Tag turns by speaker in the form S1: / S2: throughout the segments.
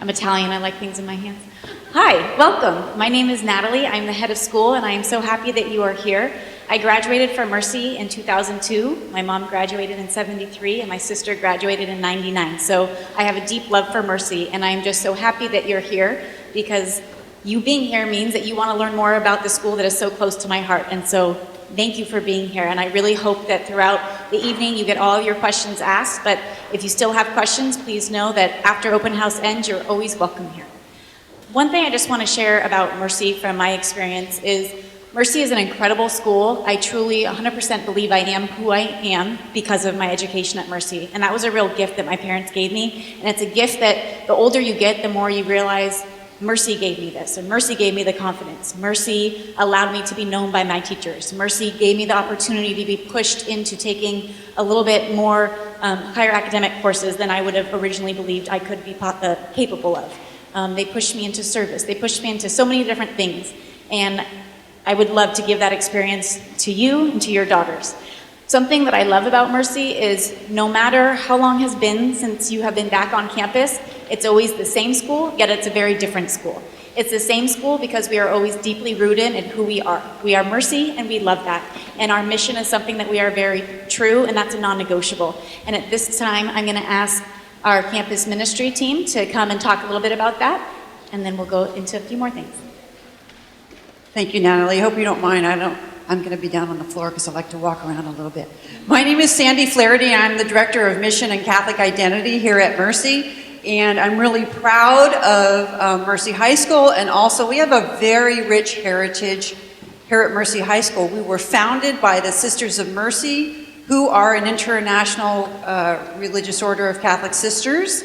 S1: I'm Italian, I like things in my hands. Hi, welcome. My name is Natalie. I'm the head of school, and I am so happy that you are here. I graduated from Mercy in 2002. My mom graduated in 73, and my sister graduated in 99. So I have a deep love for Mercy, and I am just so happy that you're here, because you being here means that you want to learn more about the school that is so close to my heart. And so thank you for being here, and I really hope that throughout the evening you get all of your questions asked, but if you still have questions, please know that after open house ends, you're always welcome here. One thing I just want to share about Mercy from my experience is Mercy is an incredible school. I truly 100% believe I am who I am because of my education at Mercy, and that was a real gift that my parents gave me, and it's a gift that the older you get, the more you realize Mercy gave me this, and Mercy gave me the confidence. Mercy allowed me to be known by my teachers. Mercy gave me the opportunity to be pushed into taking a little bit more higher academic courses than I would have originally believed I could be capable of. They pushed me into service. They pushed me into so many different things, and I would love to give that experience to you and to your daughters. Something that I love about Mercy is no matter how long has been since you have been back on campus, it's always the same school, yet it's a very different school. It's the same school because we are always deeply rooted in who we are. We are Mercy, and we love that. And our mission is something that we are very true, and that's a non-negotiable. And at this time, I'm going to ask our campus ministry team to come and talk a little bit about that, and then we'll go into a few more things.
S2: Thank you, Natalie. I hope you don't mind. I'm going to be down on the floor because I like to walk around a little bit. My name is Sandy Flaherty. I'm the Director of Mission and Catholic Identity here at Mercy, and I'm really proud of Mercy High School, and also we have a very rich heritage here at Mercy High School. We were founded by the Sisters of Mercy, who are an international religious order of Catholic sisters.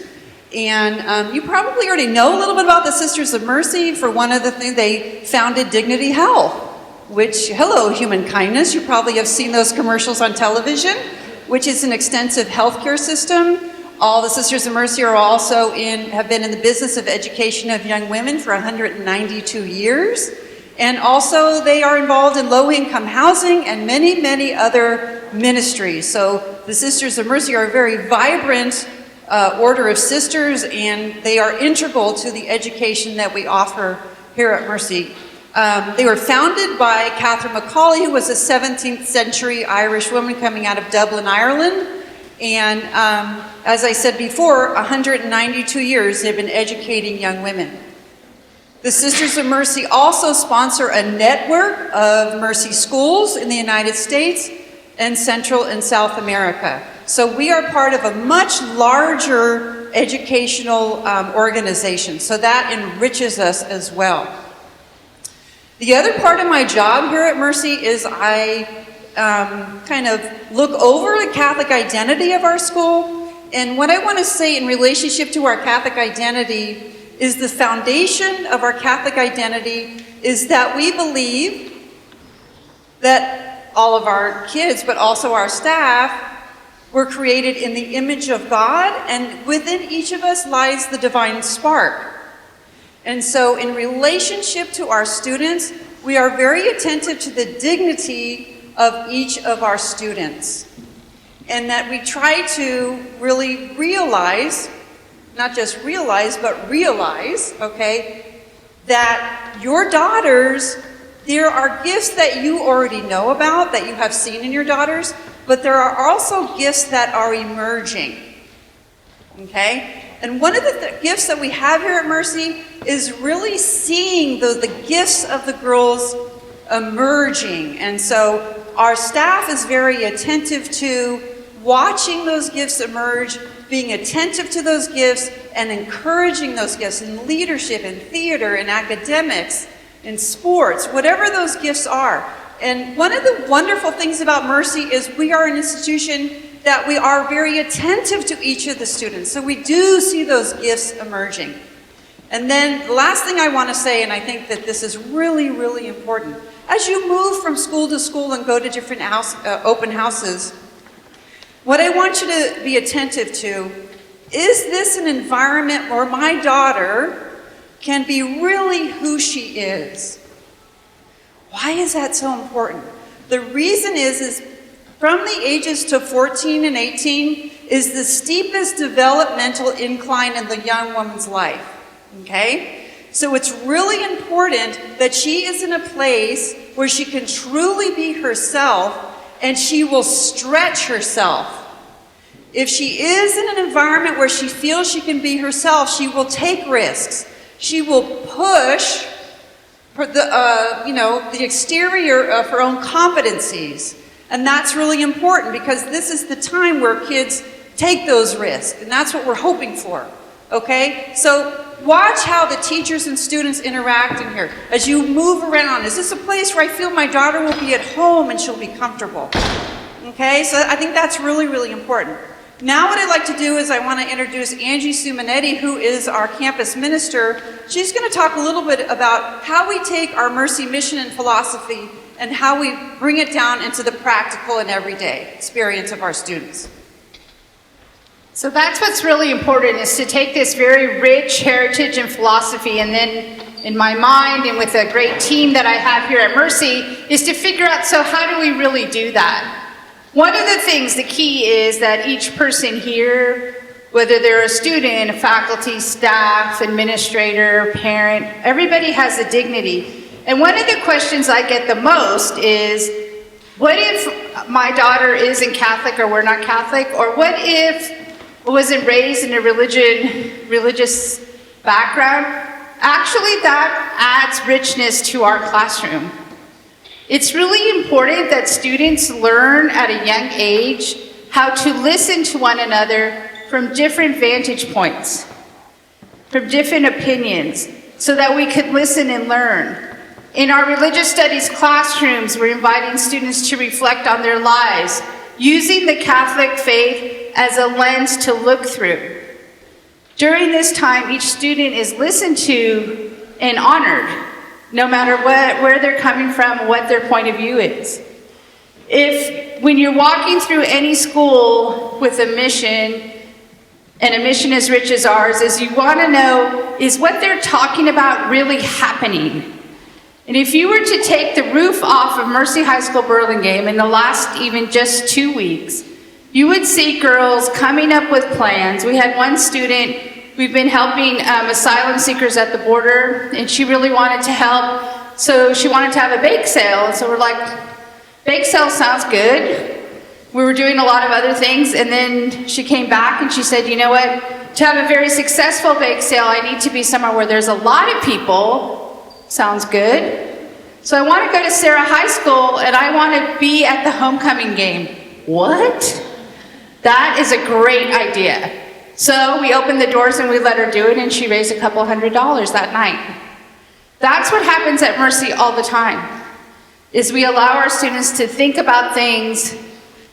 S2: And you probably already know a little bit about the Sisters of Mercy. For one of the things, they founded Dignity Health, which, hello, human kindness. You probably have seen those commercials on television, which is an extensive healthcare system. All the Sisters of Mercy are also have been in the business of education of young women for 192 years. And also they are involved in low-income housing and many, many other ministries. So the Sisters of Mercy are a very vibrant order of sisters, and they are integral to the education that we offer here at Mercy. They were founded by Catherine Macaulay, who was a 17th century Irish woman coming out of Dublin, Ireland. And as I said before, 192 years they've been educating young women. The Sisters of Mercy also sponsor a network of Mercy schools in the United States and Central and South America. So we are part of a much larger educational organization, so that enriches us as well. The other part of my job here at Mercy is I kind of look over the Catholic identity of our school, and what I want to say in relationship to our Catholic identity is the foundation of our Catholic identity is that we believe that all of our kids, but also our staff, were created in the image of God, and within each of us lies the divine spark. And so in relationship to our students, we are very attentive to the dignity of each of our students, and that we try to really realize, not just realize, but realize, okay, that your daughters, there are gifts that you already know about, that you have seen in your daughters, but there are also gifts that are emerging, okay? And one of the gifts that we have here at Mercy is really seeing the gifts of the girls emerging. And so our staff is very attentive to watching those gifts emerge, being attentive to those gifts, and encouraging those gifts in leadership, in theater, in academics, in sports, whatever those gifts are. And one of the wonderful things about Mercy is we are an institution that we are very attentive to each of the students. So we do see those gifts emerging. And then the last thing I want to say, and I think that this is really, really important, as you move from school to school and go to different open houses, what I want you to be attentive to, is this an environment where my daughter can be really who she is? Why is that so important? The reason is from the ages to 14 and 18 is the steepest developmental incline in the young woman's life. okay? So it's really important that she is in a place where she can truly be herself and she will stretch herself. If she is in an environment where she feels she can be herself, she will take risks. She will push for the exterior of her own competencies. And that's really important because this is the time where kids take those risks. And that's what we're hoping for, okay? So watch how the teachers and students interact in here. As you move around, is this a place where I feel my daughter will be at home and she'll be comfortable? Okay, so I think that's really, really important. Now what I'd like to do is I want to introduce Angie Sue Minetti, who is our campus minister. She's going to talk a little bit about how we take our Mercy mission and philosophy and how we bring it down into the practical and everyday experience of our students.
S3: So that's what's really important, is to take this very rich heritage and philosophy, and then in my mind and with a great team that I have here at Mercy, is to figure out, so how do we really do that? One of the things, the key is that each person here, whether they're a student, a faculty, staff, administrator, parent, everybody has a dignity. And one of the questions I get the most is, what if my daughter isn't Catholic or we're not Catholic? Or what if I wasn't raised in a religious background? Actually, that adds richness to our classroom. It's really important that students learn at a young age how to listen to one another from different vantage points, from different opinions, so that we could listen and learn. In our religious studies classrooms, we're inviting students to reflect on their lives, using the Catholic faith as a lens to look through. During this time, each student is listened to and honored, no matter where they're coming from, what their point of view is. When you're walking through any school with a mission, and a mission as rich as ours, is you want to know, is what they're talking about really happening? And if you were to take the roof off of Mercy High School Burlingame in the last even just 2 weeks, you would see girls coming up with plans. We had one student, we've been helping asylum seekers at the border, and she really wanted to help, so she wanted to have a bake sale. And so we're like, bake sale sounds good. We were doing a lot of other things, and then she came back and she said, you know what, to have a very successful bake sale, I need to be somewhere where there's a lot of people. Sounds good. So I want to go to Sarah High School, and I want to be at the homecoming game. What? That is a great idea. So we opened the doors and we let her do it, and she raised a couple $100 that night. That's what happens at Mercy all the time, is we allow our students to think about things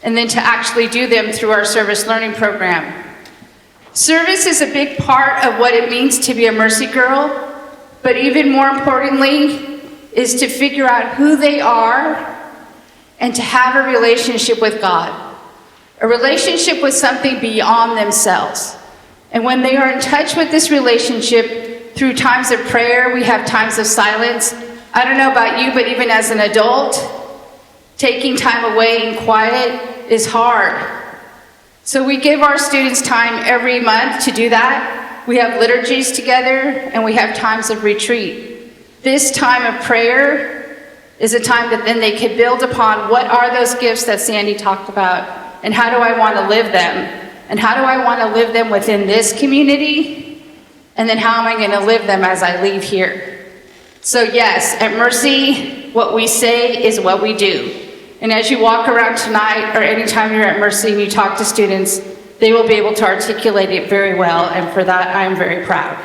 S3: and then to actually do them through our service learning program. Service is a big part of what it means to be a Mercy girl, but even more importantly is to figure out who they are and to have a relationship with God. A relationship with something beyond themselves. And when they are in touch with this relationship through times of prayer, we have times of silence. I don't know about you, but even as an adult, taking time away in quiet is hard. So we give our students time every month to do that. We have liturgies together, and we have times of retreat. This time of prayer is a time that then they can build upon what are those gifts that Sandy talked about, and how do I want to live them? And how do I want to live them within this community? And then how am I going to live them as I leave here? So yes, at Mercy, what we say is what we do. And as you walk around tonight, or anytime you're at Mercy and you talk to students, they will be able to articulate it very well, and for that, I'm very proud.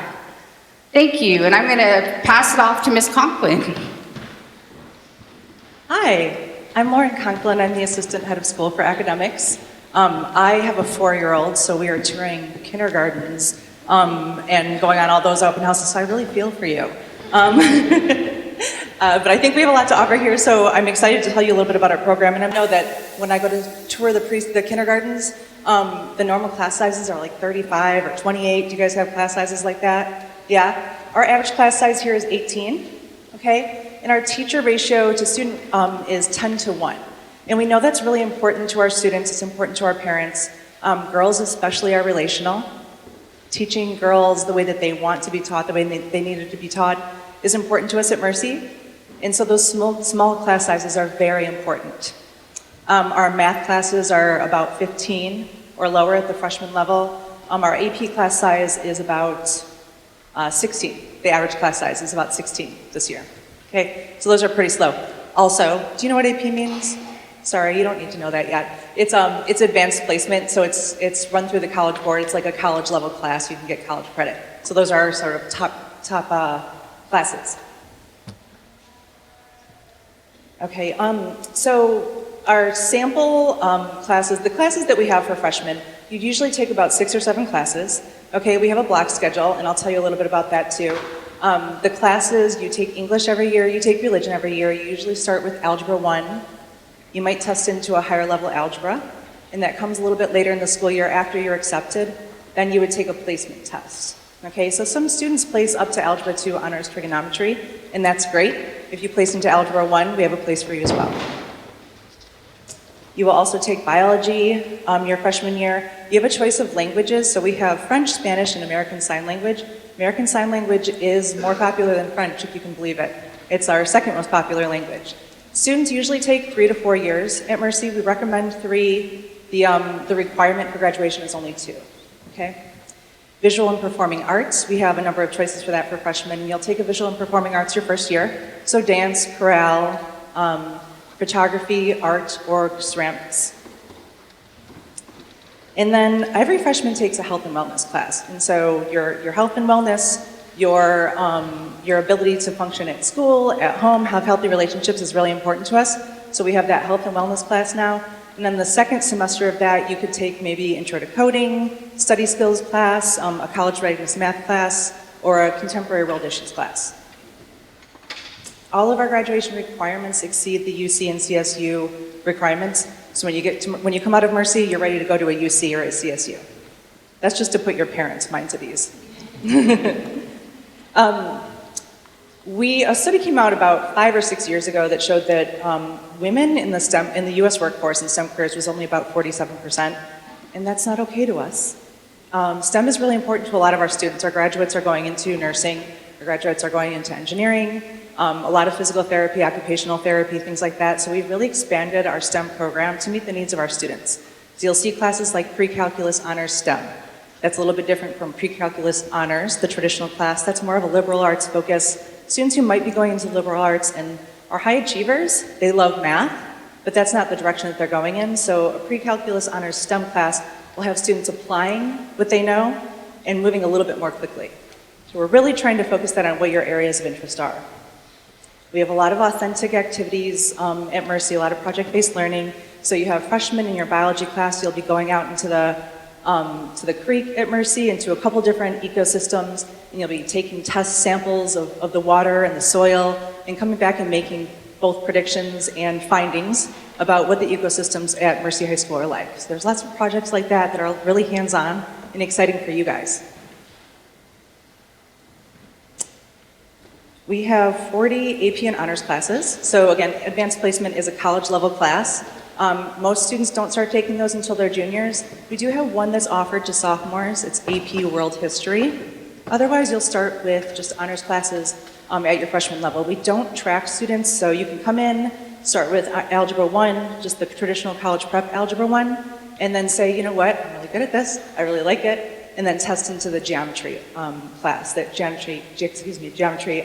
S3: Thank you, and I'm going to pass it off to Ms. Conklin.
S4: Hi, I'm Lauren Conklin. I'm the assistant head of school for academics. I have a 4-year-old, so we are touring kindergartens and going on all those open houses, so I really feel for you. But I think we have a lot to offer here, so I'm excited to tell you a little bit about our program. And I know that when I go to tour the kindergartens, the normal class sizes are like 35 or 28. Do you guys have class sizes like that? Yeah? Our average class size here is 18, okay? And our teacher ratio to student is 10 to 1. And we know that's really important to our students. It's important to our parents. Girls especially are relational. teaching girls the way that they want to be taught, the way they needed to be taught, is important to us at Mercy. And so those small class sizes are very important. Our math classes are about 15 or lower at the freshman level. Our AP class size is about 16. The average class size is about 16 this year. Okay, so those are pretty slow. Also, do you know what AP means? Sorry, you don't need to know that yet. It's advanced placement, so it's run through the College Board. It's like a college level class. You can get college credit. So those are sort of top classes. Okay, so our sample classes, the classes that we have for freshmen, you usually take about 6 or 7 classes. Okay, we have a block schedule, and I'll tell you a little bit about that too. The classes, you take English every year, you take religion every year. You usually start with Algebra 1. You might test into a higher level algebra, and that comes a little bit later in the school year after you're accepted. Then you would take a placement test. Okay, so some students place up to Algebra 2 honors trigonometry, and that's great. If you place into Algebra 1, we have a place for you as well. You will also take biology your freshman year. You have a choice of languages, so we have French, Spanish, and American Sign Language. American Sign Language is more popular than French, if you can believe it. It's our second most popular language. Students usually take 3 to 4 years. At Mercy, we recommend 3. The requirement for graduation is only 2. Okay? Visual and performing arts, we have a number of choices for that for freshmen. You'll take a visual and performing arts your first year. So dance, chorale, photography, art, or ceramics. And then every freshman takes a health and wellness class. And so your health and wellness, your ability to function at school, at home, have healthy relationships is really important to us. So we have that health and wellness class now. And then the second semester of that, you could take maybe intro to coding, study skills class, a college readiness math class, or a contemporary world issues class. All of our graduation requirements exceed the UC and CSU requirements. So when you come out of Mercy, you're ready to go to a UC or a CSU. That's just to put your parents' minds at ease. A study came out about 5 or 6 years ago that showed that women in the U.S. workforce in STEM careers was only about 47%, and that's not okay to us. STEM is really important to a lot of our students. Our graduates are going into nursing, our graduates are going into engineering, a lot of physical therapy, occupational therapy, things like that. So we've really expanded our STEM program to meet the needs of our students. So you'll see classes like Pre-Calculus Honors STEM. That's a little bit different from Pre-Calculus Honors, the traditional class. That's more of a liberal arts focus. Students who might be going into liberal arts and are high achievers, they love math, but that's not the direction that they're going in. So a Pre-Calculus Honors STEM class will have students applying what they know and moving a little bit more quickly. So we're really trying to focus that on what your areas of interest are. We have a lot of authentic activities at Mercy, a lot of project-based learning. So you have freshmen in your biology class, you'll be going out into to the creek at Mercy, into a couple different ecosystems, and you'll be taking test samples of the water and the soil, and coming back and making both predictions and findings about what the ecosystems at Mercy High School are like. So there's lots of projects like that are really hands-on and exciting for you guys. We have 40 AP and honors classes. So again, advanced placement is a college level class. Most students don't start taking those until they're juniors. We do have one that's offered to sophomores. It's AP World History. Otherwise, you'll start with just honors classes at your freshman level. We don't track students, so you can come in, start with Algebra 1, just the traditional college prep Algebra 1, and then say, you know what, I'm really good at this, I really like it, and then test into the geometry class, that geometry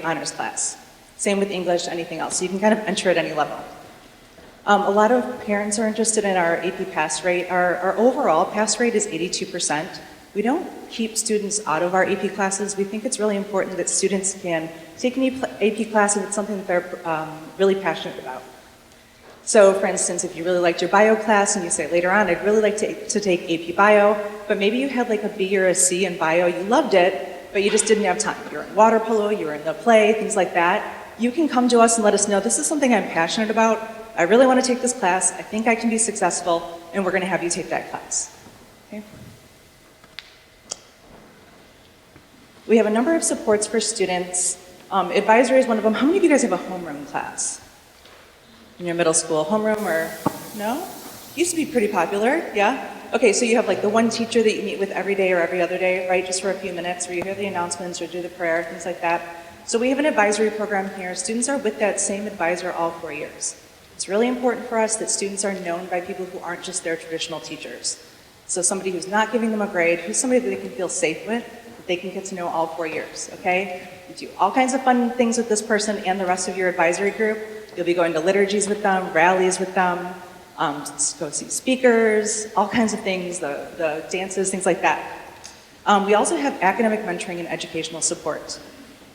S4: honors class. Same with English, anything else. So you can kind of enter at any level. A lot of parents are interested in our AP pass rate. Our overall pass rate is 82%. We don't keep students out of our AP classes. We think it's really important that students can take an AP class if it's something that they're really passionate about. So for instance, if you really liked your bio class and you say later on, I'd really like to take AP bio, but maybe you had like a B or a C in bio, you loved it, but you just didn't have time. You're in water polo, you're in the play, things like that. You can come to us and let us know, this is something I'm passionate about. I really want to take this class. I think I can be successful, and we're going to have you take that class. Okay? We have a number of supports for students. Advisory is one of them. How many of you guys have a homeroom class in your middle school? Homeroom or no? Used to be pretty popular, yeah? Okay, so you have like the one teacher that you meet with every day or every other day, right? Just for a few minutes where you hear the announcements or do the prayer, things like that. So we have an advisory program here. Students are with that same advisor all 4 years. It's really important for us that students are known by people who aren't just their traditional teachers. So somebody who's not giving them a grade, who's somebody that they can feel safe with, that they can get to know all 4 years, okay? You do all kinds of fun things with this person and the rest of your advisory group. You'll be going to liturgies with them, rallies with them, go see speakers, all kinds of things, the dances, things like that. We also have academic mentoring and educational support.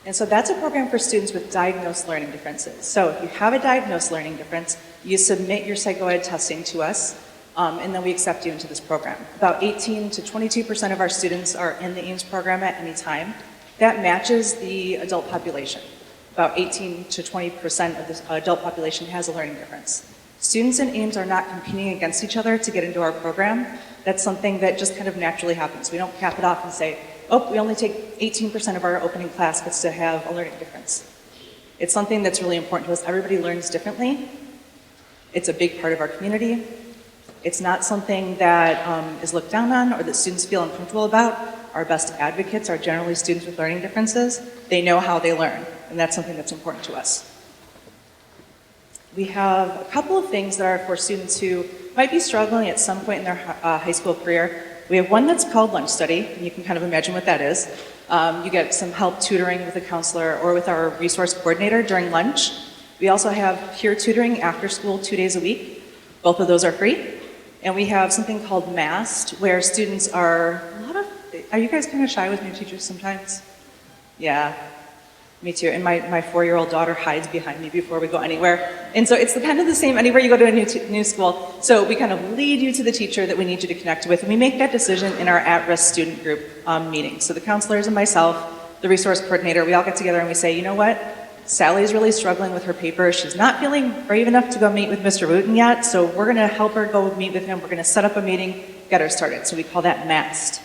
S4: And so that's a program for students with diagnosed learning differences. So if you have a diagnosed learning difference, you submit your psychoed testing to us, and then we accept you into this program. About 18 to 22% of our students are in the Ames program at any time. That matches the adult population. About 18 to 20% of the adult population has a learning difference. Students in Ames are not competing against each other to get into our program. That's something that just kind of naturally happens. We don't cap it off and say, oh, we only take 18% of our opening class gets to have a learning difference. It's something that's really important to us. Everybody learns differently. It's a big part of our community. It's not something that is looked down on or that students feel uncomfortable about. Our best advocates are generally students with learning differences. They know how they learn, and that's something that's important to us. We have a couple of things that are for students who might be struggling at some point in their high school career. We have one that's called lunch study, and you can kind of imagine what that is. You get some help tutoring with a counselor or with our resource coordinator during lunch. We also have peer tutoring after school 2 days a week. Both of those are free. And we have something called MAST, where students are you guys kind of shy with new teachers sometimes? Yeah, me too. And my 4-year-old daughter hides behind me before we go anywhere. And so it's kind of the same anywhere you go to a new school. So we kind of lead you to the teacher that we need you to connect with. And we make that decision in our at-risk student group meeting. So the counselors and myself, the resource coordinator, we all get together and we say, you know what? Sally's really struggling with her paper. She's not feeling brave enough to go meet with Mr. Wooten yet. So we're going to help her go meet with him. We're going to set up a meeting, get her started. So we call that MAST.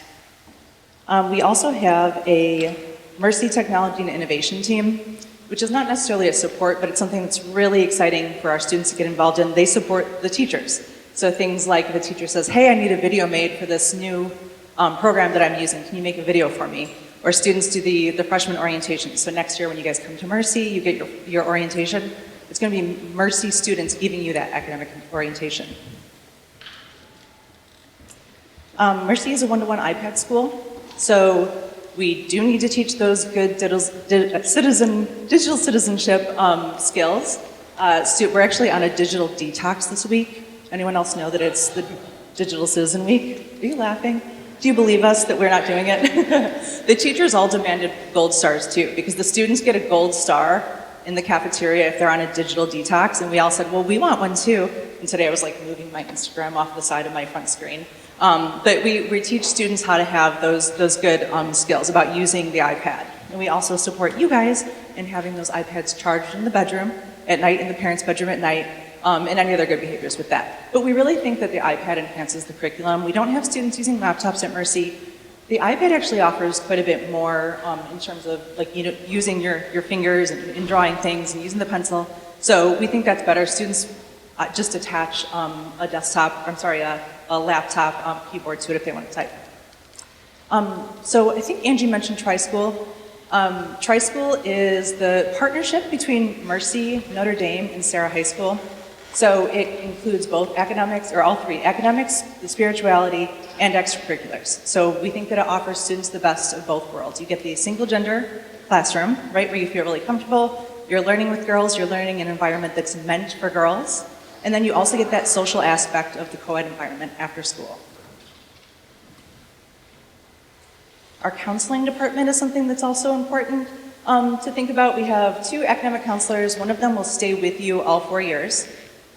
S4: We also have a Mercy Technology and Innovation team, which is not necessarily a support, but it's something that's really exciting for our students to get involved in. They support the teachers. So things like the teacher says, hey, I need a video made for this new program that I'm using. Can you make a video for me? Or students do the freshman orientation. So next year when you guys come to Mercy, you get your orientation. It's going to be Mercy students giving you that academic orientation. Mercy is a one-to-one iPad school. So we do need to teach those good digital citizenship skills. We're actually on a digital detox this week. Anyone else know that it's the Digital Citizen Week? Are you laughing? Do you believe us that we're not doing it? The teachers all demanded gold stars too, because the students get a gold star in the cafeteria if they're on a digital detox, and we all said, well, we want one too. And today I was like moving my Instagram off the side of my front screen. But we teach students how to have those good skills about using the iPad. And we also support you guys in having those iPads charged in the bedroom at night, in the parents' bedroom at night, and any other good behaviors with that. But we really think that the iPad enhances the curriculum. We don't have students using laptops at Mercy. The iPad actually offers quite a bit more in terms of using your fingers and drawing things and using the pencil. So we think that's better. Students just attach a laptop keyboard to it if they want to type. So I think Angie mentioned Tri-School. Tri-School is the partnership between Mercy, Notre Dame, and Sarah High School. So it includes both academics, or all three, academics, the spirituality, and extracurriculars. So we think that it offers students the best of both worlds. You get the single gender classroom, right, where you feel really comfortable. You're learning with girls, you're learning in an environment that's meant for girls. And then you also get that social aspect of the co-ed environment after school. Our counseling department is something that's also important to think about. We have 2 academic counselors. One of them will stay with you all 4 years.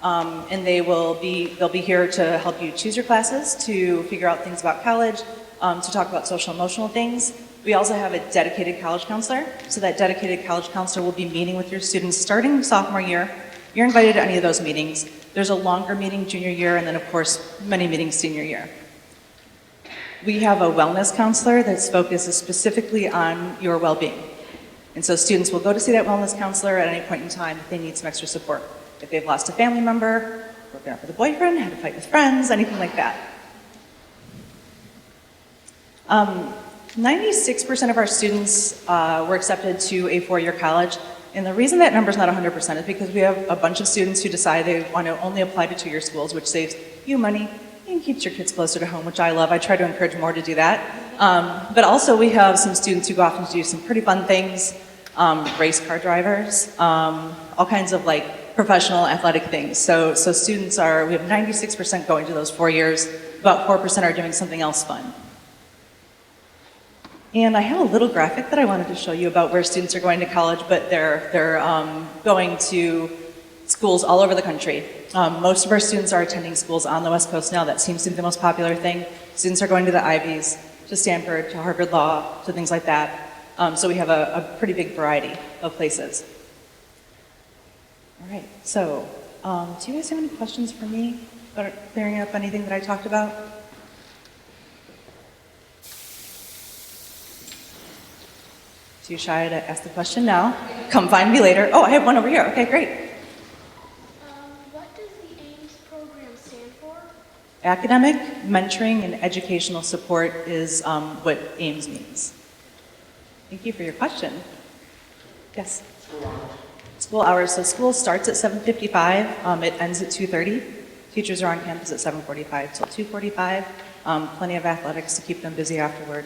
S4: And they'll be here to help you choose your classes, to figure out things about college, to talk about social emotional things. We also have a dedicated college counselor. So that dedicated college counselor will be meeting with your students starting sophomore year. You're invited to any of those meetings. There's a longer meeting junior year, and then of course, many meetings senior year. We have a wellness counselor that's focuses specifically on your well-being. And so students will go to see that wellness counselor at any point in time if they need some extra support. If they've lost a family member, or broken up with a boyfriend, had a fight with friends, anything like that. 96% of our students were accepted to a four-year college. And the reason that number's not 100% is because we have a bunch of students who decide they want to only apply to two-year schools, which saves you money and keeps your kids closer to home, which I love. I try to encourage more to do that. But also we have some students who go off and do some pretty fun things, race car drivers, all kinds of like professional athletic things. So students we have 96% going to those 4 years, about 4% are doing something else fun. And I have a little graphic that I wanted to show you about where students are going to college, but they're going to schools all over the country. Most of our students are attending schools on the West Coast now. That seems to be the most popular thing. Students are going to the Ivies, to Stanford, to Harvard Law, to things like that. So we have a pretty big variety of places. All right, so do you guys have any questions for me about clearing up anything that I talked about? Too shy to ask the question now. Come find me later. Oh, I have one over here. Okay, great.
S5: What does the AIMS program stand for?
S4: Academic, mentoring, and educational support is what AIMS means. Thank you for your question. Yes? School hours. So school starts at 7:55. It ends at 2:30. Teachers are on campus at 7:45 till 2:45. Plenty of athletics to keep them busy afterward.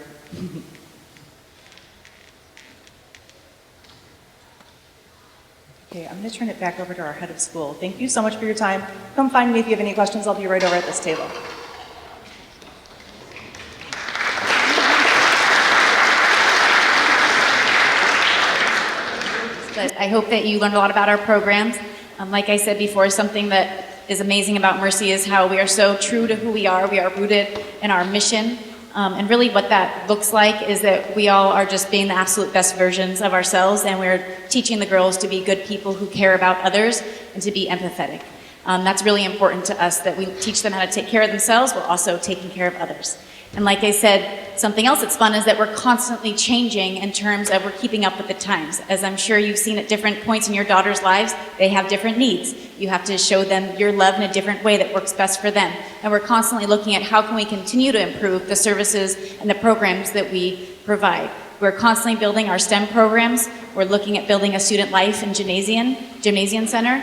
S4: Okay, I'm going to turn it back over to our head of school. Thank you so much for your time. Come find me if you have any questions. I'll be right over at this table.
S1: But I hope that you learned a lot about our programs. Like I said before, something that is amazing about Mercy is how we are so true to who we are. We are rooted in our mission. And really what that looks like is that we all are just being the absolute best versions of ourselves, and we're teaching the girls to be good people who care about others and to be empathetic. That's really important to us, that we teach them how to take care of themselves while also taking care of others. And like I said, something else that's fun is that we're constantly changing in terms of we're keeping up with the times. As I'm sure you've seen at different points in your daughter's lives, they have different needs. You have to show them your love in a different way that works best for them. And we're constantly looking at how can we continue to improve the services and the programs that we provide. We're constantly building our STEM programs. We're looking at building a student life and gymnasium center.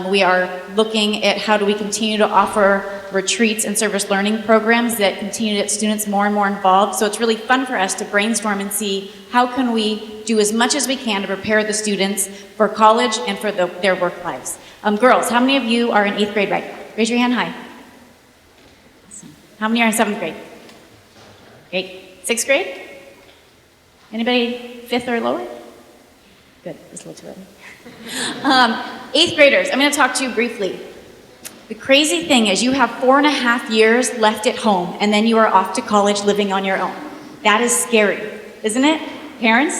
S1: We are looking at how do we continue to offer retreats and service learning programs that continue to get students more and more involved. So it's really fun for us to brainstorm and see how can we do as much as we can to prepare the students for college and for their work lives. Girls, how many of you are in 8th grade right now? Raise your hand high. Awesome. How many are in 7th grade? Great. 6th grade? Anybody 5th or lower? Good, it's a little too early. 8th graders, I'm going to talk to you briefly. The crazy thing is you have 4.5 years left at home, and then you are off to college living on your own. That is scary, isn't it, parents?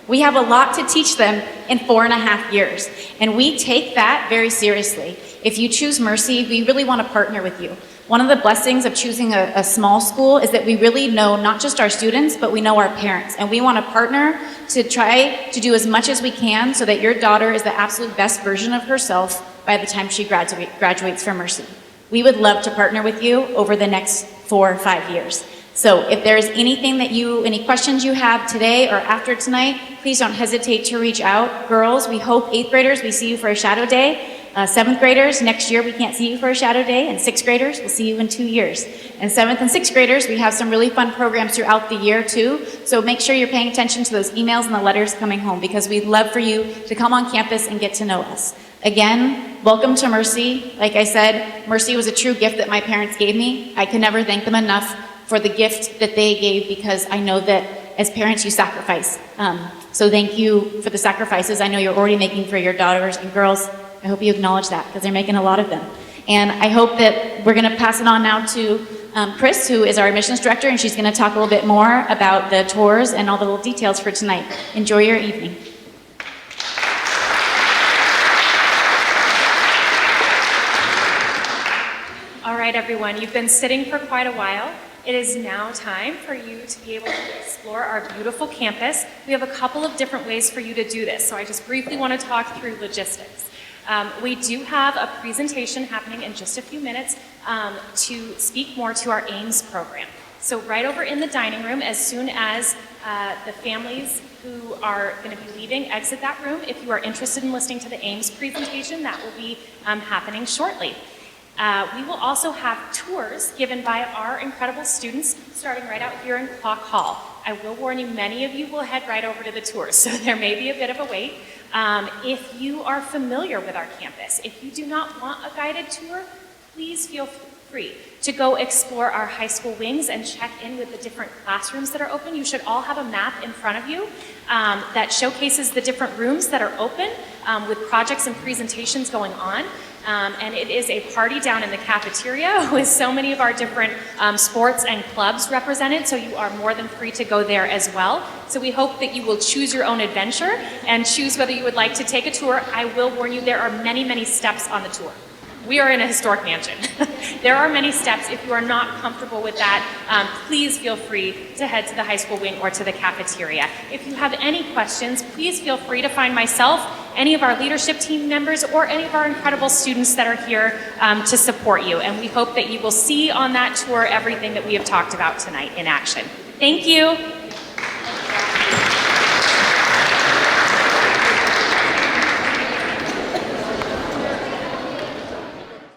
S1: We have a lot to teach them in 4.5 years, and we take that very seriously. If you choose Mercy, we really want to partner with you. One of the blessings of choosing a small school is that we really know not just our students, but we know our parents. And we want to partner to try to do as much as we can so that your daughter is the absolute best version of herself by the time she graduates from Mercy. We would love to partner with you over the next 4 or 5 years. So if there's anything any questions you have today or after tonight, please don't hesitate to reach out. Girls, we hope 8th graders, we see you for a shadow day. 7th graders, next year we can't see you for a shadow day, and 6th graders, we'll see you in 2 years. And 7th and 6th graders, we have some really fun programs throughout the year too, so make sure you're paying attention to those emails and the letters coming home, because we'd love for you to come on campus and get to know us. Again, welcome to Mercy. Like I said, Mercy was a true gift that my parents gave me. I can never thank them enough for the gift that they gave, because I know that as parents you sacrifice. So thank you for the sacrifices I know you're already making for your daughters and girls. I hope you acknowledge that, because they're making a lot of them. And I hope that we're going to pass it on now to Chris, who is our admissions director, and she's going to talk a little bit more about the tours and all the little details for tonight. Enjoy your evening.
S6: All right, everyone, you've been sitting for quite a while. It is now time for you to be able to explore our beautiful campus. We have a couple of different ways for you to do this, so I just briefly want to talk through logistics. We do have a presentation happening in just a few minutes to speak more to our AIMS program. So right over in the dining room, as soon as the families who are going to be leaving exit that room, if you are interested in listening to the AIMS presentation, that will be happening shortly. We will also have tours given by our incredible students starting right out here in Clock Hall. I will warn you, many of you will head right over to the tours, so there may be a bit of a wait. If you are familiar with our campus, if you do not want a guided tour, please feel free to go explore our high school wings and check in with the different classrooms that are open. You should all have a map in front of you that showcases the different rooms that are open with projects and presentations going on. And it is a party down in the cafeteria with so many of our different sports and clubs represented, so you are more than free to go there as well. So we hope that you will choose your own adventure and choose whether you would like to take a tour. I will warn you, there are many, many steps on the tour. We are in a historic mansion. There are many steps. If you are not comfortable with that, please feel free to head to the high school wing or to the cafeteria. If you have any questions, please feel free to find myself, any of our leadership team members, or any of our incredible students that are here to support you. And we hope that you will see on that tour everything that we have talked about tonight in action. Thank you.